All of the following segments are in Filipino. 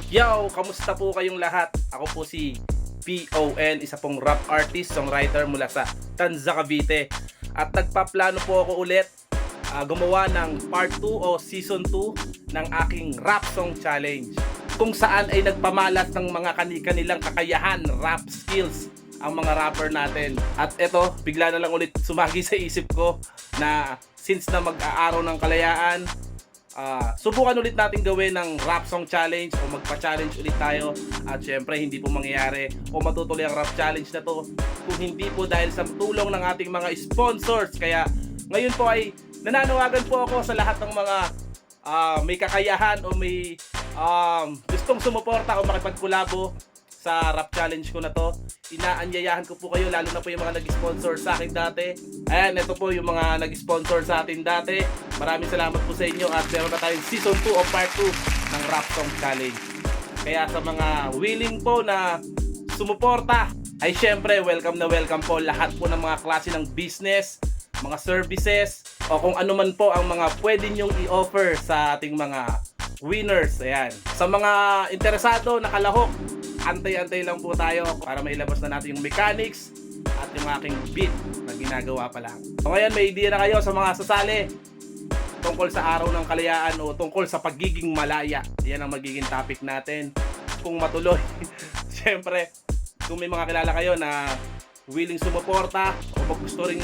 Yo! Kamusta po kayong lahat? Ako po si BON, isa pong rap artist, songwriter mula sa Tanza, Cavite. At nagpaplano po ako ulit gumawa ng part 2 o season 2 ng aking rap song challenge, kung saan ay nagpamalas ng mga kanilang kakayahan, rap skills ang mga rapper natin. At eto, bigla na lang ulit sumagi sa isip ko na since na mag-aaraw ng kalayaan, subukan ulit natin gawin ng rap song challenge o magpa-challenge ulit tayo. At syempre hindi po mangyayari o matutuloy ang rap challenge na to kung hindi po dahil sa tulong ng ating mga sponsors. Kaya ngayon po ay nananawagan po ako sa lahat ng mga may kakayahan o may gustong sumuporta o makipagkulabo sa rap challenge ko na to. Inaanyayahan ko po kayo, lalo na po yung mga nag-sponsor sa akin dati. Ayan, ito po yung mga nag-sponsor sa atin dati. Maraming salamat po sa inyo at meron na tayong season 2 o part 2 ng rap song challenge. Kaya sa mga willing po na sumuporta, ay syempre welcome na welcome po lahat po ng mga klase ng business, mga services, o kung ano man po ang mga pwede nyong i-offer sa ating mga winners. Ayan. Sa mga interesado, nakalahok, antay-antay lang po tayo para mailabas na natin yung mechanics at yung aking beat na ginagawa pa lang. So ngayon may idea na kayo sa mga sasali tungkol sa araw ng kalayaan o tungkol sa pagiging malaya. Yan ang magiging topic natin kung matuloy. Siyempre, kung may mga kilala kayo na willing sumuporta o gusto ring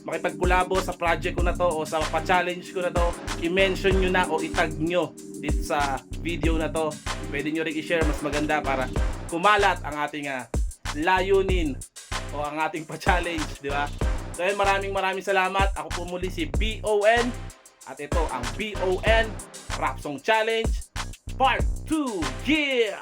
makipagkulabo sa project ko na to o sa pa-challenge ko na to, i-mention nyo na o itag nyo dito sa video na to. Pwede nyo rin i-share, mas maganda para kumalat ang ating layunin o ang ating pa-challenge, di ba? So yun, maraming salamat. Ako po muli si BON at ito ang BON Rap Song Challenge Part 2. Yeah!